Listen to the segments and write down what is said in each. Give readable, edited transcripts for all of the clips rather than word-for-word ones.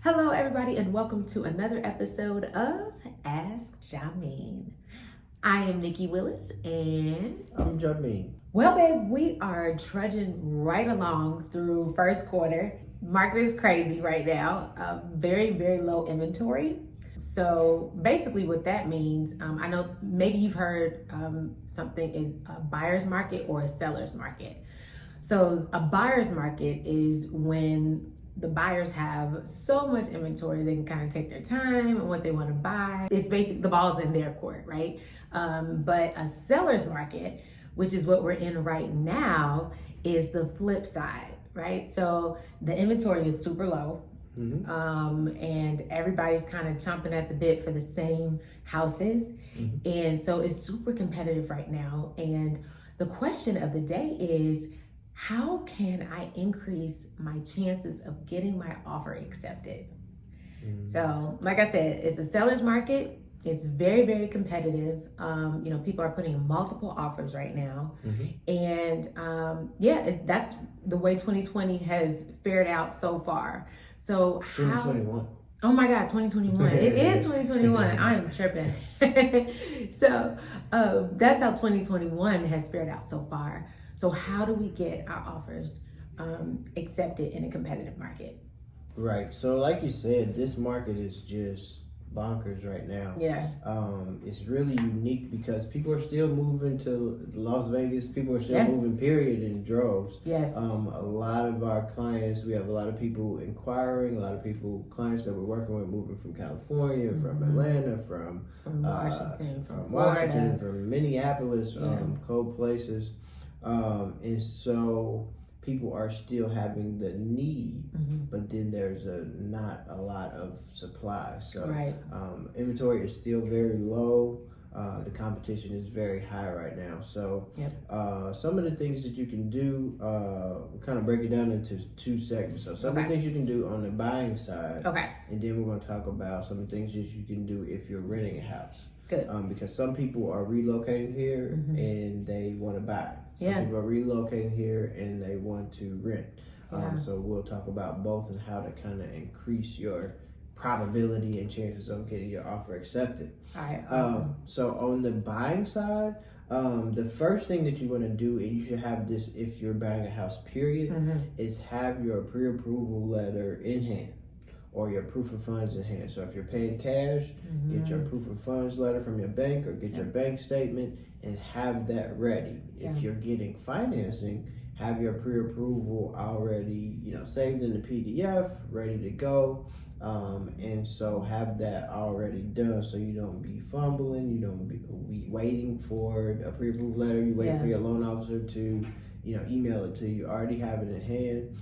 Hello, everybody, and welcome to another episode of Ask Jameen. I am Nikki Willis, and I'm Jameen. Well, babe, we are trudging right along through first quarter. Market is crazy right now. Very, very low inventory. So basically what that means, I know maybe you've heard something is a buyer's market or a seller's market. So a buyer's market is when the buyers have so much inventory, they can kind of take their time and what they want to buy. It's basically the ball's in their court, right? But a seller's market, which is what we're in right now, is the flip side, right? So the inventory is super low. And everybody's kind of chomping at the bit for the same houses. And so it's super competitive right now. And the question of the day is, how can I increase my chances of getting my offer accepted? So, like I said, it's a seller's market. It's very, very competitive. People are putting in multiple offers right now. And that's the way 2020 has fared out so far. So 2021. Oh my God, 2021. It is 2021. I am tripping. So that's how 2021 has fared out so far. So how do we get our offers accepted in a competitive market? Right. So like you said, this market is just bonkers right now. Yeah. It's really unique because people are still moving to Las Vegas. People are still moving, period, in droves. Yes. A lot of our clients, we have a lot of people inquiring, a lot of clients that we're working with moving from California, from Atlanta, from Washington, from Minneapolis, cold places. And so people are still having the need, but then there's not a lot of supply. So inventory is still very low. The competition is very high right now. So some of the things that you can do, we'll kind of break it down into two segments. So some of the things you can do on the buying side, and then we're going to talk about some of the things that you can do if you're renting a house. Good. Because some people are relocating here and they want to buy. Some people are relocating here and they want to rent. So we'll talk about both and how to kind of increase your probability and chances of getting your offer accepted. All right. Awesome. So on the buying side, the first thing that you want to do, and you should have this if you're buying a house, period, is have your pre-approval letter in hand, or your proof of funds in hand. So if you're paying cash, get your proof of funds letter from your bank, or get your bank statement and have that ready. If you're getting financing, have your pre-approval already, saved in the PDF, ready to go. And so have that already done so you don't be fumbling, you don't be waiting for a pre-approval letter, you wait for your loan officer to email it to you. Already have it in hand.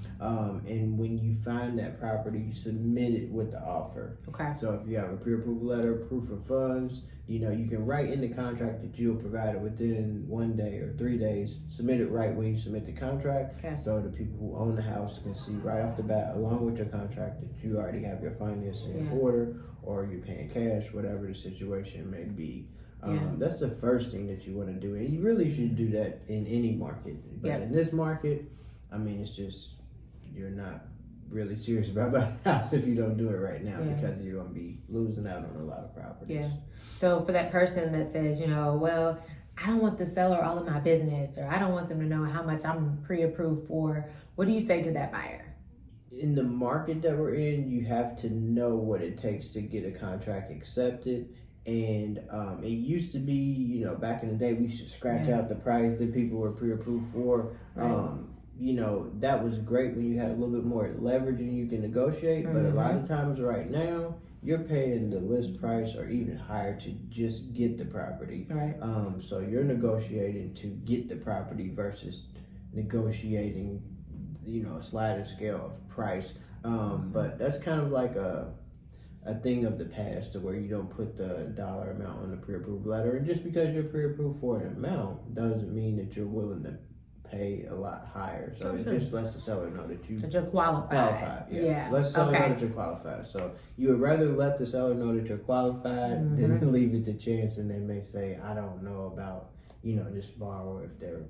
And when you find that property, you submit it with the offer. Okay. So if you have a pre-approval letter, proof of funds, you can write in the contract that you'll provide it within 1 day or 3 days. Submit it right when you submit the contract. Okay. So the people who own the house can see right off the bat, along with your contract, that you already have your financing in order, or you're paying cash, whatever the situation may be. That's the first thing that you want to do, and you really should do that in any market. But in this market, it's just you're not really serious about buying a house if you don't do it right now, because you're going to be losing out on a lot of properties. Yeah. So for that person that says, well, I don't want the seller all of my business, or I don't want them to know how much I'm pre-approved for, what do you say to that buyer? In the market that we're in, you have to know what it takes to get a contract accepted. And it used to be, back in the day, we should scratch out the price that people were pre-approved for. That was great when you had a little bit more leverage and you can negotiate. But a lot of times right now, you're paying the list price or even higher to just get the property. Right. So you're negotiating to get the property versus negotiating, a sliding scale of price. But that's kind of like a thing of the past, to where you don't put the dollar amount on the pre-approved letter. And just because you're pre-approved for an amount doesn't mean that you're willing to pay a lot higher. So it just lets the seller know that you're qualified. Lets the seller know that you're qualified. So you would rather let the seller know that you're qualified than leave it to chance, and they may say, I don't know about just borrow if they're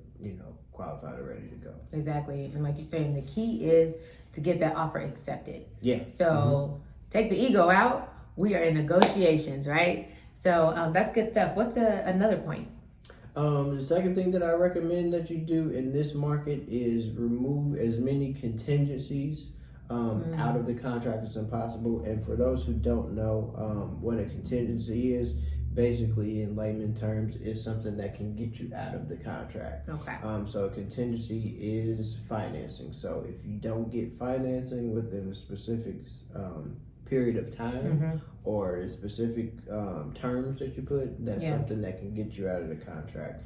qualified or ready to go. Exactly. And like you're saying, the key is to get that offer accepted. Yeah. So take the ego out. We are in negotiations, right? So that's good stuff. What's another point? The second thing that I recommend that you do in this market is remove as many contingencies out of the contract as possible. And for those who don't know what a contingency is, basically in layman terms, is something that can get you out of the contract. Okay. So a contingency is financing. So if you don't get financing within a specific period of time or the specific terms that you put, that's something that can get you out of the contract.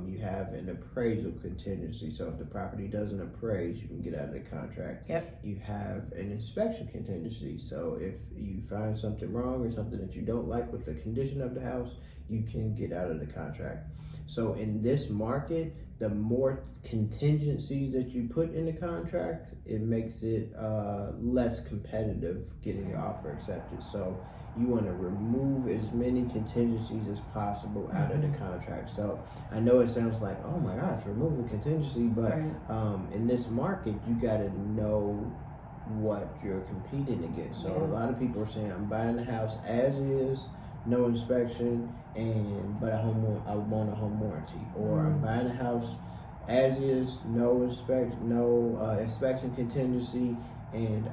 You have an appraisal contingency, so if the property doesn't appraise, you can get out of the contract. Yep. You have an inspection contingency, so if you find something wrong or something that you don't like with the condition of the house, you can get out of the contract. So in this market, the more contingencies that you put in the contract, it makes it less competitive getting your offer accepted. So you want to remove as many contingencies as possible out of the contract. So I know it sounds like, oh my gosh, remove a contingency, but in this market, you got to know what you're competing against. So a lot of people are saying, I'm buying the house as is, no inspection, but I want a home warranty, or I'm buying a house as is, no inspection contingency, and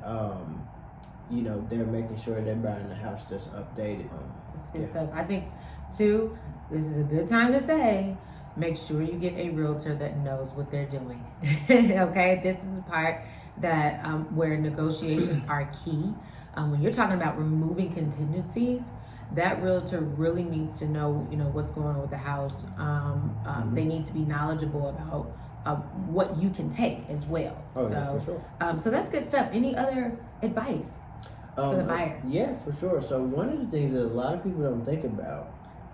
they're making sure they're buying the house that's updated. That's good stuff. I think too, this is a good time to say, make sure you get a realtor that knows what they're doing. Okay, this is the part that where negotiations are key. When you're talking about removing contingencies, that realtor really needs to know, what's going on with the house. They need to be knowledgeable about what you can take as well. Oh, yeah, for sure. So that's good stuff. Any other advice for the buyer? Yeah, for sure. So one of the things that a lot of people don't think about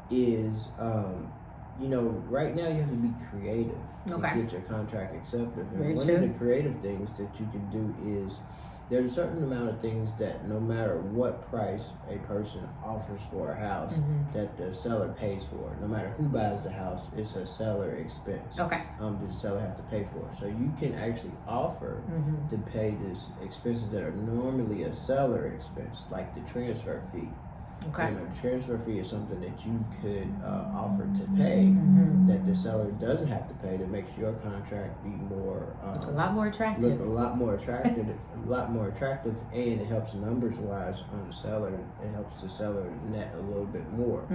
is, right now you have to be creative to get your contract accepted. And one of the creative things that you can do is, there's a certain amount of things that no matter what price a person offers for a house, that the seller pays for. No matter who buys the house, it's a seller expense. Okay. The seller have to pay for. So you can actually offer to pay these expenses that are normally a seller expense, like the transfer fee. Okay. The transfer fee is something that you could offer to pay that the seller doesn't have to pay, that makes your contract be more a lot more attractive. Look a lot more attractive, and it helps numbers wise on the seller. It helps the seller net a little bit more.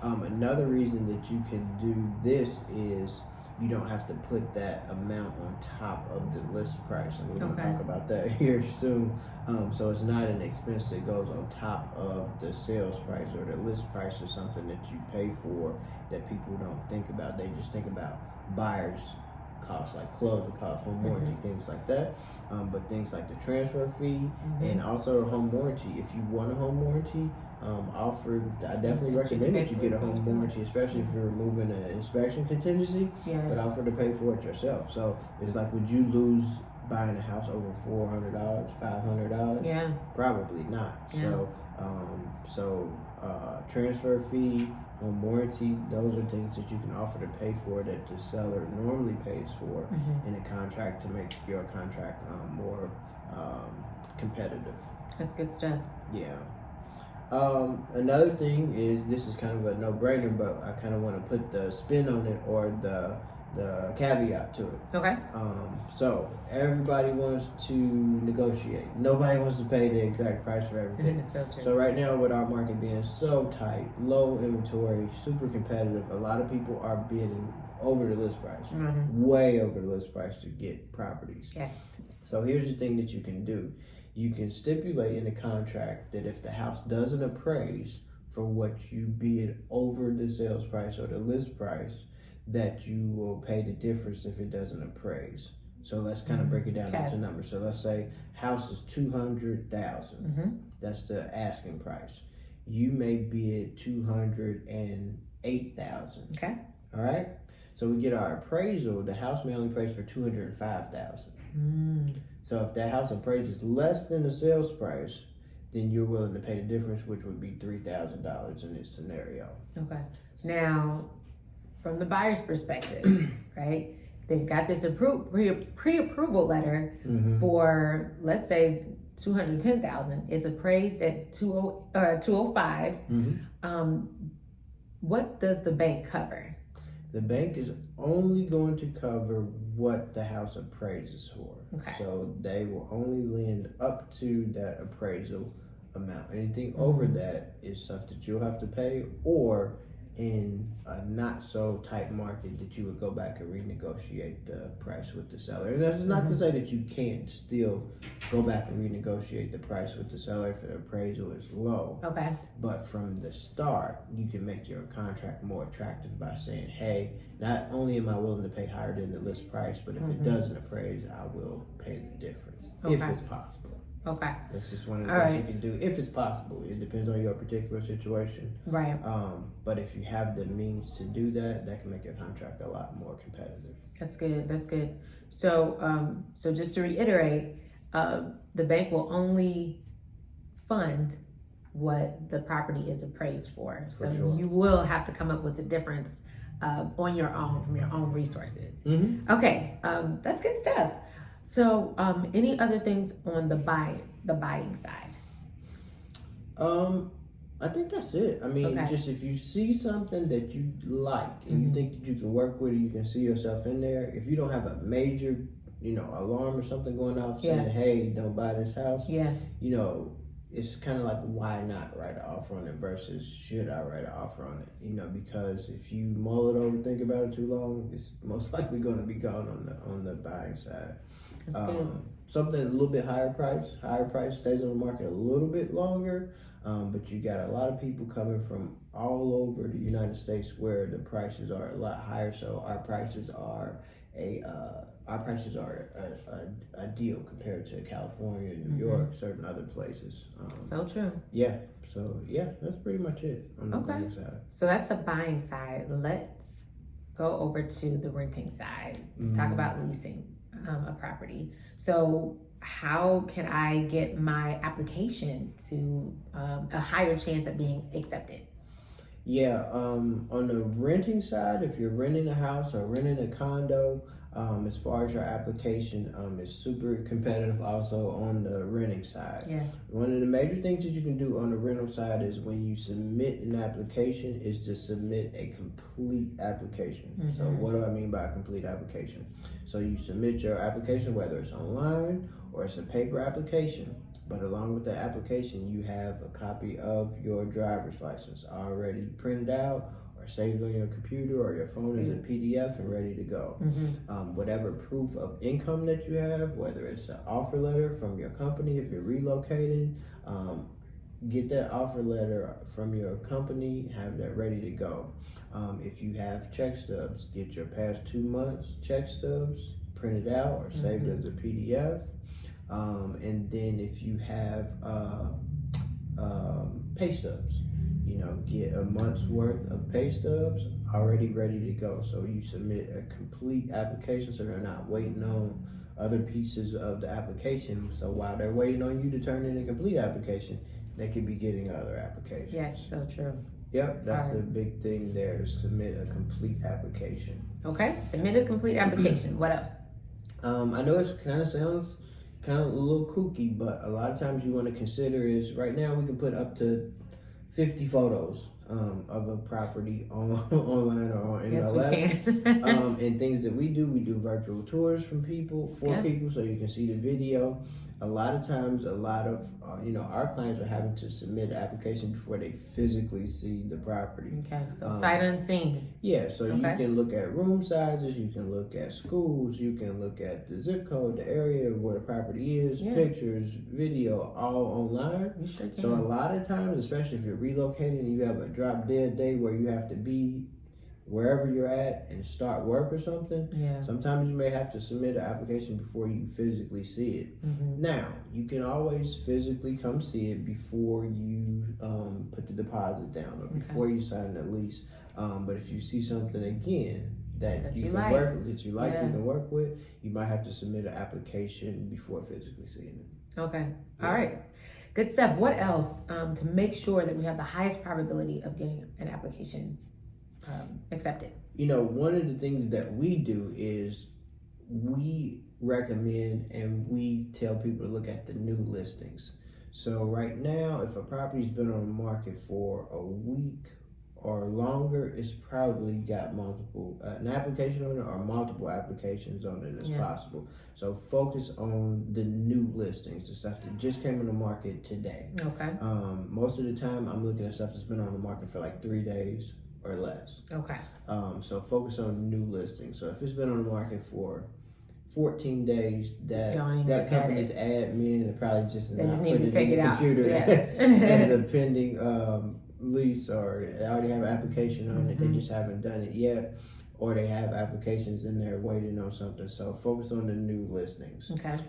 Another reason that you can do this is you don't have to put that amount on top of the list price, and we're going to talk about that here soon. So it's not an expense that goes on top of the sales price or the list price, or something that you pay for that people don't think about. They just think about buyers' costs, like closing costs, home warranty, things like that. But things like the transfer fee and also a home warranty. If you want a home warranty, I definitely recommend that you get a home warranty, especially if you're removing an inspection contingency. But offer to pay for it yourself. So it's like, would you lose buying a house over $400, $500? Yeah. Probably not. Yeah. So transfer fee, home warranty, those are things that you can offer to pay for that the seller normally pays for in a contract, to make your contract more competitive. That's good stuff. Yeah. Another thing is, this is kind of a no-brainer, but I kind of want to put the spin on it, or the caveat to it. Okay. So everybody wants to negotiate. Nobody wants to pay the exact price for everything. So right now, with our market being so tight, low inventory, super competitive, a lot of people are bidding over the list price, way over the list price to get properties. Yes. So here's the thing that you can do. You can stipulate in the contract that if the house doesn't appraise for what you bid over the sales price or the list price, that you will pay the difference if it doesn't appraise. So let's kind of break it down into numbers. So let's say house is $200,000. That's the asking price. You may bid $208,000. Okay. All right. So we get our appraisal. The house may only appraise for $205,000. So if that house appraises less than the sales price, then you're willing to pay the difference, which would be $3,000 in this scenario. Okay. Now, from the buyer's perspective, right? They've got this pre-approval letter for, let's say, $210,000. It's appraised at 205. What does the bank cover? The bank is only going to cover what the house appraises for. Okay. So they will only lend up to that appraisal amount. Anything over that is stuff that you'll have to pay, or in a not so tight market that you would go back and renegotiate the price with the seller. And that's not to say that you can't still go back and renegotiate the price with the seller if the appraisal is low. Okay. But from the start, you can make your contract more attractive by saying, hey, not only am I willing to pay higher than the list price, but if it doesn't appraise, I will pay the difference if it's possible. Okay. That's just one of the things you can do if it's possible. It depends on your particular situation. Right. But if you have the means to do that, that can make your contract a lot more competitive. That's good. That's good. So, so just to reiterate, the bank will only fund what the property is appraised for. So you will have to come up with the difference on your own, from your own resources. Okay. That's good stuff. So, any other things on the buying side? I think that's it. I mean, just if you see something that you like and you think that you can work with it, you can see yourself in there. If you don't have a major, alarm or something going off saying, hey, don't buy this house. Yes. It's kind of like, why not write an offer on it versus should I write an offer on it? Because if you mull it over, think about it too long, it's most likely going to be gone on the buying side. Something a little bit higher price stays on the market a little bit longer, but you got a lot of people coming from all over the United States where the prices are a lot higher. So our prices are a deal compared to California, New York, certain other places. So true. Yeah. So that's pretty much it on the buying side. So that's the buying side. Let's go over to the renting side. Let's talk about leasing a property. So how can I get my application to a higher chance of being accepted? Yeah, on the renting side, if you're renting a house or renting a condo, as far as your application, is super competitive also on the renting side. Yeah. One of the major things that you can do on the rental side is when you submit an application is to submit a complete application. So what do I mean by a complete application? So you submit your application, whether it's online or it's a paper application, but along with the application, you have a copy of your driver's license already printed out or saved on your computer or your phone as a PDF and ready to go. Whatever proof of income that you have, whether it's an offer letter from your company if you're relocating, get that offer letter from your company, have that ready to go. If you have check stubs, get your past 2 months check stubs printed out or saved as a PDF. And then if you have pay stubs, get a month's worth of pay stubs already ready to go. So you submit a complete application so they're not waiting on other pieces of the application. So while they're waiting on you to turn in a complete application, they could be getting other applications. Yes, so true. Yep, that's the big thing there, is submit a complete application. Okay, submit a complete application. What else? I know it kind of sounds kind of a little kooky, but a lot of times you want to consider is right now we can put up to 50 photos of a property online or on MLS. Yes, we can. And things that we do virtual tours for people so you can see the video. A lot of times, our clients are having to submit an application before they physically see the property. Okay, so sight unseen. Yeah, so you can look at room sizes, you can look at schools, you can look at the zip code, the area where the property is, pictures, video, all online. You sure can. So a lot of times, especially if you're relocating and you have a drop dead day where you have to be wherever you're at and start work or something, sometimes you may have to submit an application before you physically see it. Now, you can always physically come see it before you put the deposit down or before you sign the lease. But if you see something again that you can work with, that you like, you can work with, you might have to submit an application before physically seeing it. Okay. All right. Good stuff. What else to make sure that we have the highest probability of getting an application accepted? One of the things that we do is we recommend and we tell people to look at the new listings. So right now, if a property's been on the market for a week or longer, it's probably got multiple an application on it or multiple applications on it as possible. So focus on the new listings, the stuff that just came on the market today. Okay. Most of the time, I'm looking at stuff that's been on the market for like 3 days or less. Okay. So focus on new listings. So if it's been on the market for 14 days, that company's admin is probably just not put it in the computer as a pending lease, or they already have an application on it, they just haven't done it yet, or they have applications in there waiting on something. So focus on the new listings. Okay.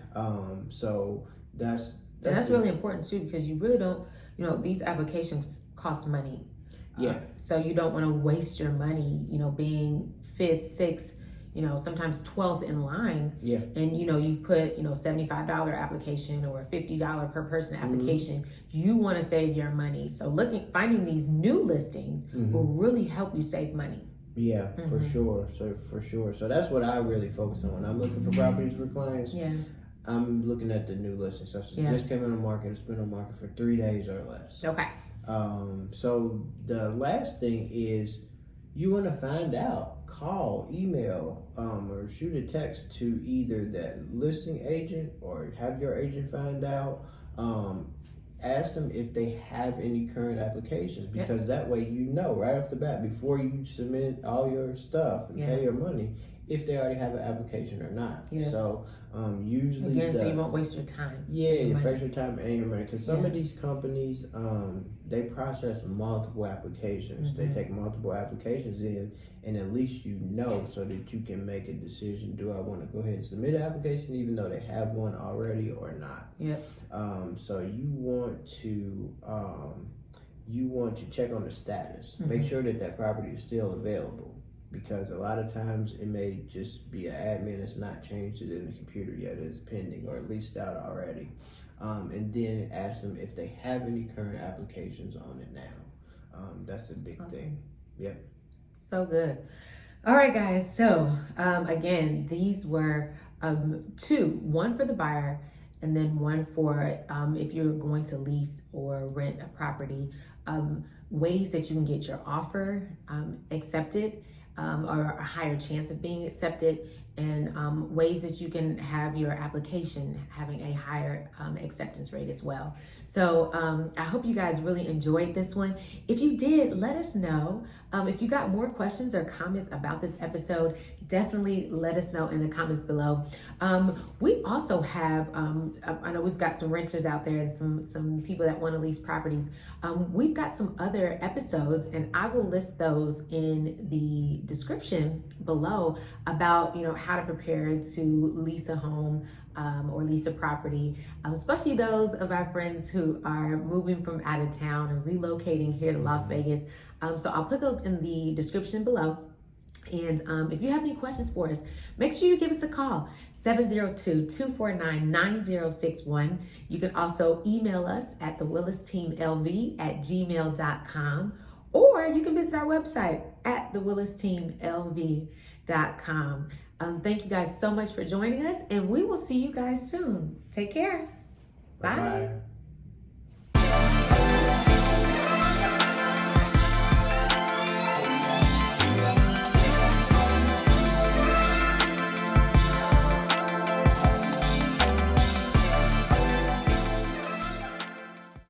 So that's really important too, because you really don't, these applications cost money. So you don't want to waste your money, being 5th, 6th, sometimes 12th in line. And you've put, $75 application or $50 per person application. You want to save your money. So finding these new listings will really help you save money. For sure. So that's what I really focus on when I'm looking for properties for clients. I'm looking at the new listings. So it just came on the market. It's been on the market for 3 days or less. Okay. So the last thing is, you want to find out, call, email, or shoot a text to either that listing agent or have your agent find out. Ask them if they have any current applications, because that way right off the bat, before you submit all your stuff and pay your money, if they already have an application or not. So usually so you won't waste your time. You waste your time and your money, because some of these companies they process multiple applications. They take multiple applications in, and at least so that you can make a decision. Do I want to go ahead and submit an application even though they have one already or not? So you want to check on the status. Make sure that property is still available, because a lot of times it may just be an admin that's not changed it in the computer yet. It's pending or leased out already. And then ask them if they have any current applications on it now. That's a big thing. So good. All right, guys. So again, these were 2, one for the buyer and then one for if you're going to lease or rent a property, ways that you can get your offer accepted, or a higher chance of being accepted, and ways that you can have your application having a higher acceptance rate as well. So I hope you guys really enjoyed this one. If you did, let us know. If you got more questions or comments about this episode, definitely let us know in the comments below. We also have, I know we've got some renters out there and some people that want to lease properties. We've got some other episodes, and I will list those in the description below about, how to prepare to lease a home or lease a property, especially those of our friends who are moving from out of town and relocating here to Las Vegas. So I'll put those in the description below. And if you have any questions for us, make sure you give us a call, 702-249-9061. You can also email us at the Willis Team LV at gmail.com, or you can visit our website at thewillisteamlv.com. Thank you guys so much for joining us, and we will see you guys soon. Take care. Bye.